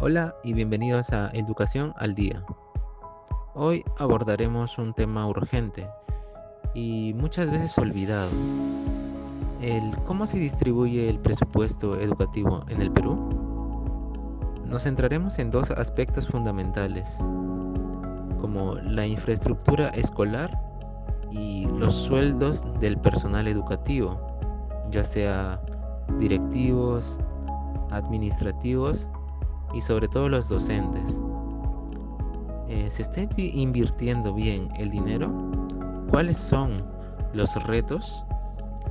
Hola y bienvenidos a Educación al Día. Hoy abordaremos un tema urgente y muchas veces olvidado, el cómo se distribuye el presupuesto educativo en el Perú. Nos centraremos en dos aspectos fundamentales, como la infraestructura escolar y los sueldos del personal educativo, ya sea directivos, administrativos y sobre todo los docentes. ¿Se está invirtiendo bien el dinero? ¿Cuáles son los retos?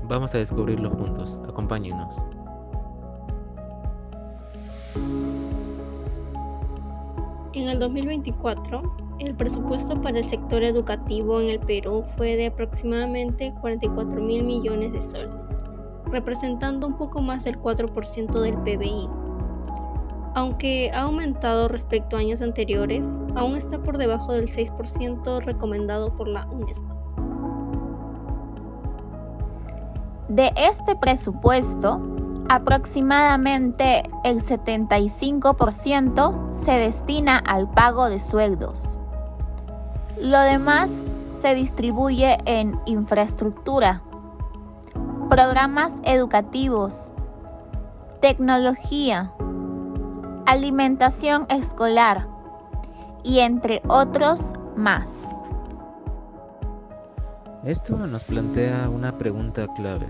Vamos a descubrirlo juntos. Acompáñenos. En el 2024, el presupuesto para el sector educativo en el Perú fue de aproximadamente 44.000 millones de soles, representando un poco más del 4% del PBI. Aunque ha aumentado respecto a años anteriores, aún está por debajo del 6% recomendado por la UNESCO. De este presupuesto, aproximadamente el 75% se destina al pago de sueldos. Lo demás se distribuye en infraestructura, programas educativos, tecnología, alimentación escolar y entre otros más. Esto nos plantea una pregunta clave.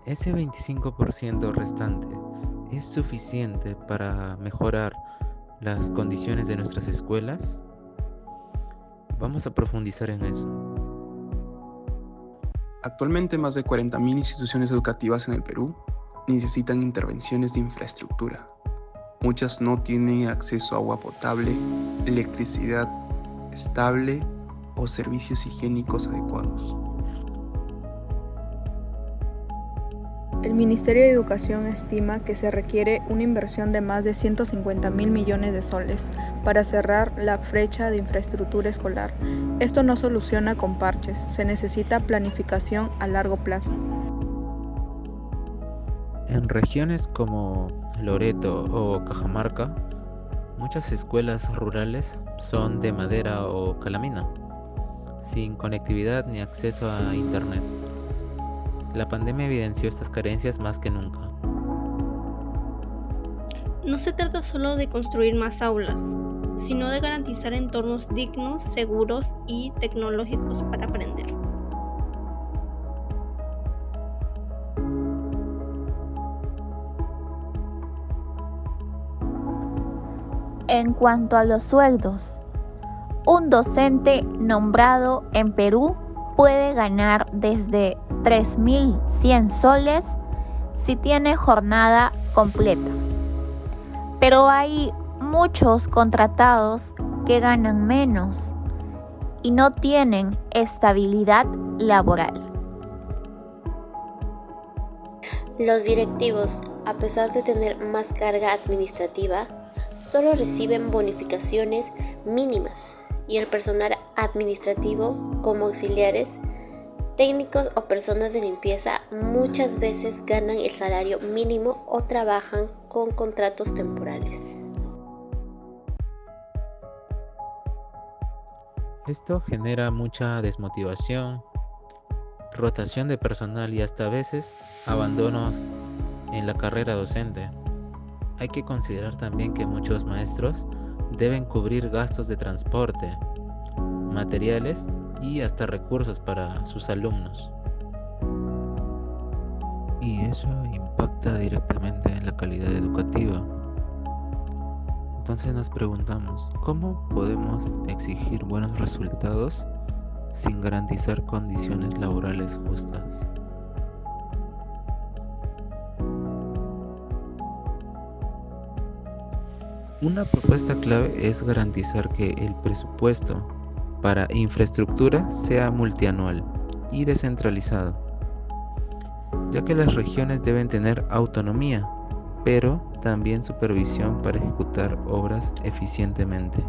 ¿Ese 25% restante es suficiente para mejorar las condiciones de nuestras escuelas? Vamos a profundizar en eso. Actualmente más de 40.000 instituciones educativas en el Perú necesitan intervenciones de infraestructura. Muchas no tienen acceso a agua potable, electricidad estable o servicios higiénicos adecuados. El Ministerio de Educación estima que se requiere una inversión de más de 150.000 millones de soles para cerrar la brecha de infraestructura escolar. Esto no soluciona con parches, se necesita planificación a largo plazo. En regiones como Loreto o Cajamarca, muchas escuelas rurales son de madera o calamina, sin conectividad ni acceso a internet. La pandemia evidenció estas carencias más que nunca. No se trata solo de construir más aulas, sino de garantizar entornos dignos, seguros y tecnológicos para aprender. En cuanto a los sueldos, un docente nombrado en Perú puede ganar desde 3.100 soles si tiene jornada completa. Pero hay muchos contratados que ganan menos y no tienen estabilidad laboral. Los directivos, a pesar de tener más carga administrativa, solo reciben bonificaciones mínimas y el personal administrativo, como auxiliares, técnicos o personas de limpieza, muchas veces ganan el salario mínimo o trabajan con contratos temporales. Esto genera mucha desmotivación, rotación de personal y hasta a veces abandonos en la carrera docente. Hay que considerar también que muchos maestros deben cubrir gastos de transporte, materiales y hasta recursos para sus alumnos. Y eso impacta directamente en la calidad educativa. Entonces nos preguntamos, ¿cómo podemos exigir buenos resultados sin garantizar condiciones laborales justas? Una propuesta clave es garantizar que el presupuesto para infraestructura sea multianual y descentralizado, ya que las regiones deben tener autonomía, pero también supervisión para ejecutar obras eficientemente.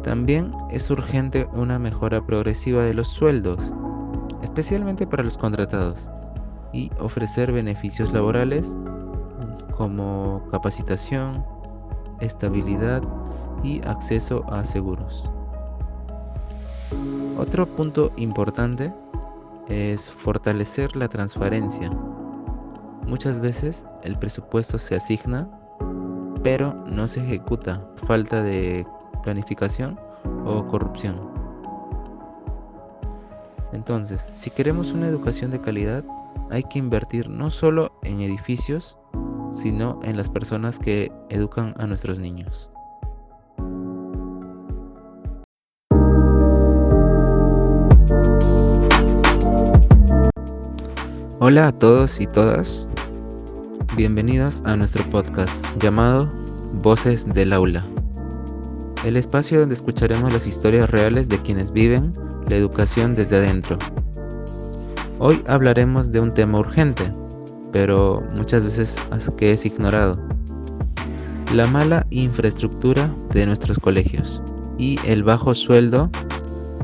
También es urgente una mejora progresiva de los sueldos, especialmente para los contratados, y ofrecer beneficios laborales como capacitación, estabilidad y acceso a seguros. Otro punto importante es fortalecer la transparencia. Muchas veces el presupuesto se asigna, pero no se ejecuta por falta de planificación o corrupción. Entonces, si queremos una educación de calidad, hay que invertir no solo en edificios, sino en las personas que educan a nuestros niños. Hola a todos y todas, bienvenidos a nuestro podcast llamado Voces del Aula, el espacio donde escucharemos las historias reales de quienes viven la educación desde adentro. Hoy hablaremos de un tema urgente, pero muchas veces que es ignorado: la mala infraestructura de nuestros colegios y el bajo sueldo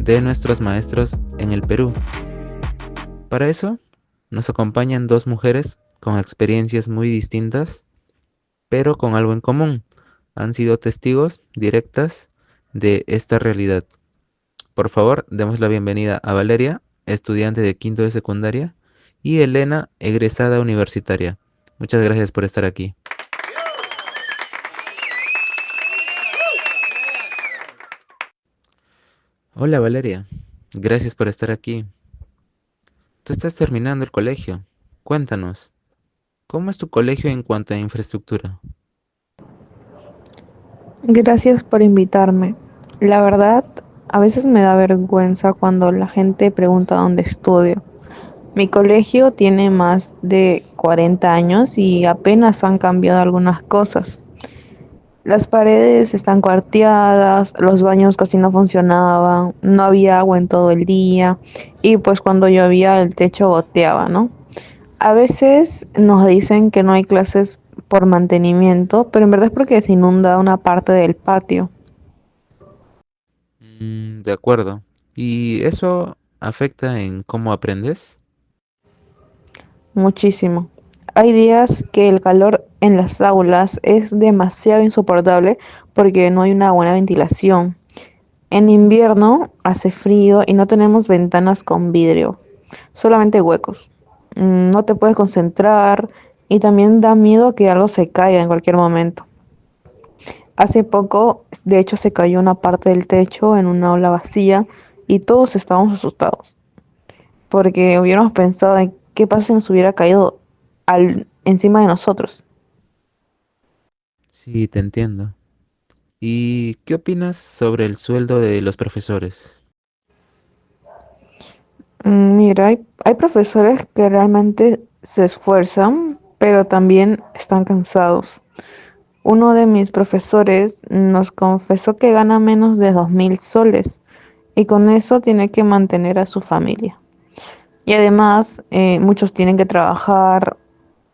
de nuestros maestros en el Perú. Para eso, nos acompañan dos mujeres con experiencias muy distintas, pero con algo en común: han sido testigos directas de esta realidad. Por favor, demos la bienvenida a Valeria, estudiante de quinto de secundaria, y Elena, egresada universitaria. Muchas gracias por estar aquí. Hola Valeria, gracias por estar aquí. Tú estás terminando el colegio. Cuéntanos, ¿cómo es tu colegio en cuanto a infraestructura? Gracias por invitarme. La verdad, a veces me da vergüenza cuando la gente pregunta dónde estudio. Mi colegio tiene más de 40 años y apenas han cambiado algunas cosas. Las paredes están cuarteadas, los baños casi no funcionaban, no había agua en todo el día y pues cuando llovía el techo goteaba, ¿no? A veces nos dicen que no hay clases por mantenimiento, pero en verdad es porque se inunda una parte del patio. De acuerdo. ¿Y eso afecta en cómo aprendes? Muchísimo. Hay días que el calor en las aulas es demasiado insoportable porque no hay una buena ventilación. En invierno hace frío y no tenemos ventanas con vidrio, solamente huecos. No te puedes concentrar y también da miedo que algo se caiga en cualquier momento. Hace poco, de hecho, se cayó una parte del techo en una aula vacía y todos estábamos asustados porque hubiéramos pensado en qué pasa si nos hubiera caído encima de nosotros. Sí, te entiendo. ¿Y qué opinas sobre el sueldo de los profesores? Mira, hay profesores que realmente se esfuerzan, pero también están cansados. Uno de mis profesores nos confesó que gana menos de 2.000 soles y con eso tiene que mantener a su familia. Y además, muchos tienen que trabajar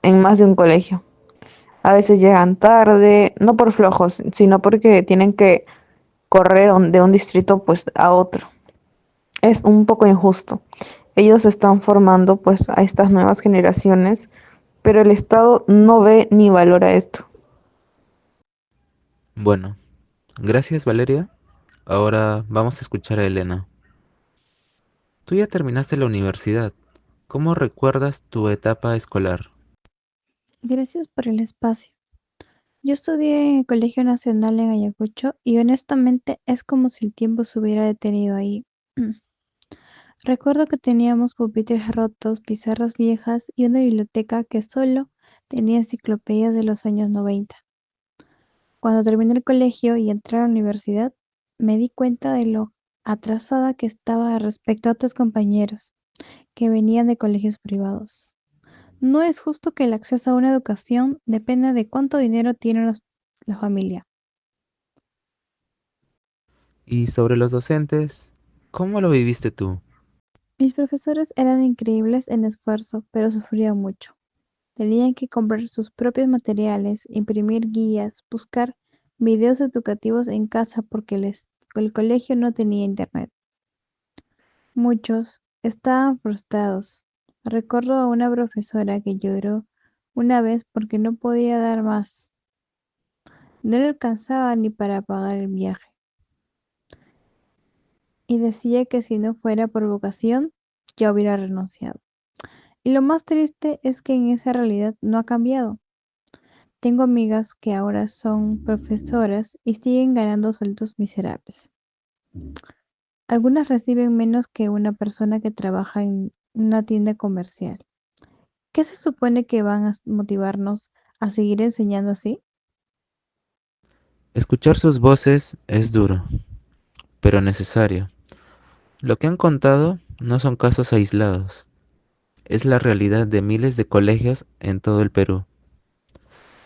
en más de un colegio. A veces llegan tarde, no por flojos, sino porque tienen que correr de un distrito pues a otro. Es un poco injusto. Ellos están formando pues a estas nuevas generaciones, pero el Estado no ve ni valora esto. Bueno, gracias Valeria. Ahora vamos a escuchar a Elena. Tú ya terminaste la universidad. ¿Cómo recuerdas tu etapa escolar? Gracias por el espacio. Yo estudié en el Colegio Nacional en Ayacucho y honestamente es como si el tiempo se hubiera detenido ahí. Recuerdo que teníamos pupitres rotos, pizarras viejas y una biblioteca que solo tenía enciclopedias de los años 90. Cuando terminé el colegio y entré a la universidad, me di cuenta de lo atrasada que estaba respecto a otros compañeros que venían de colegios privados. No es justo que el acceso a una educación dependa de cuánto dinero tiene la familia. Y sobre los docentes, ¿cómo lo viviste tú? Mis profesores eran increíbles en esfuerzo, pero sufrían mucho. Tenían que comprar sus propios materiales, imprimir guías, buscar videos educativos en casa porque el colegio no tenía internet. Muchos estaban frustrados. Recuerdo a una profesora que lloró una vez porque no podía dar más. No le alcanzaba ni para pagar el viaje. Y decía que si no fuera por vocación, ya hubiera renunciado. Y lo más triste es que en esa realidad no ha cambiado. Tengo amigas que ahora son profesoras y siguen ganando sueldos miserables. Algunas reciben menos que una persona que trabaja en una tienda comercial. ¿Qué se supone que van a motivarnos a seguir enseñando así? Escuchar sus voces es duro, pero necesario. Lo que han contado no son casos aislados, es la realidad de miles de colegios en todo el Perú.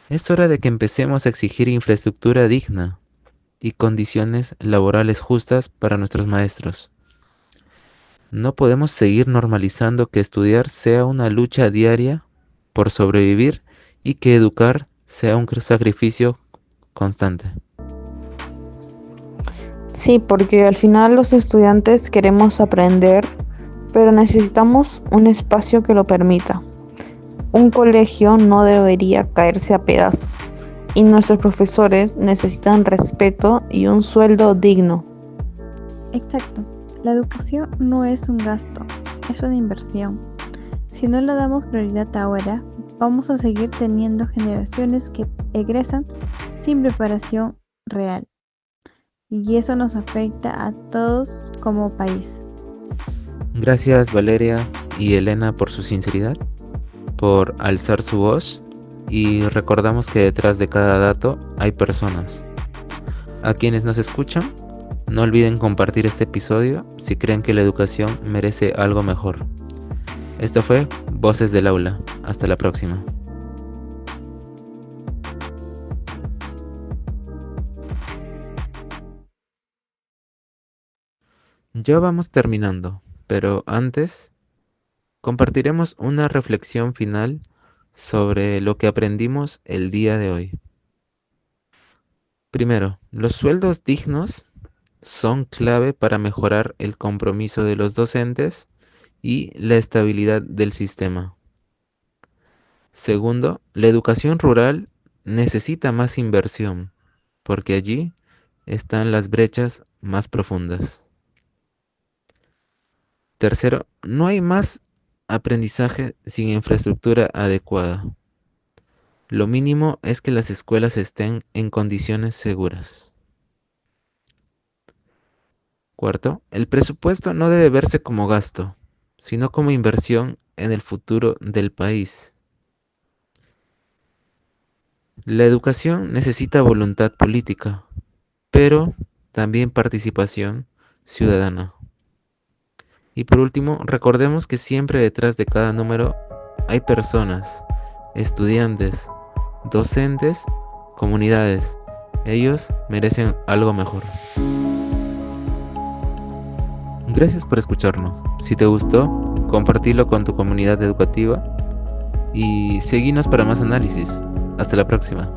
Es hora de que empecemos a exigir infraestructura digna y condiciones laborales justas para nuestros maestros. No podemos seguir normalizando que estudiar sea una lucha diaria por sobrevivir y que educar sea un sacrificio constante. Sí, porque al final los estudiantes queremos aprender, pero necesitamos un espacio que lo permita. Un colegio no debería caerse a pedazos y nuestros profesores necesitan respeto y un sueldo digno. Exacto. La educación no es un gasto, es una inversión. Si no le damos prioridad ahora, vamos a seguir teniendo generaciones que egresan sin preparación real. Y eso nos afecta a todos como país. Gracias Valeria y Elena por su sinceridad, por alzar su voz, y recordamos que detrás de cada dato hay personas. A quienes nos escuchan, no olviden compartir este episodio si creen que la educación merece algo mejor. Esto fue Voces del Aula. Hasta la próxima. Ya vamos terminando, pero antes compartiremos una reflexión final sobre lo que aprendimos el día de hoy. Primero, los sueldos dignos son clave para mejorar el compromiso de los docentes y la estabilidad del sistema. Segundo, la educación rural necesita más inversión, porque allí están las brechas más profundas. Tercero, no hay más aprendizaje sin infraestructura adecuada. Lo mínimo es que las escuelas estén en condiciones seguras. Cuarto, el presupuesto no debe verse como gasto, sino como inversión en el futuro del país. La educación necesita voluntad política, pero también participación ciudadana. Y por último, recordemos que siempre detrás de cada número hay personas, estudiantes, docentes, comunidades. Ellos merecen algo mejor. Gracias por escucharnos. Si te gustó, compartilo con tu comunidad educativa y seguinos para más análisis. Hasta la próxima.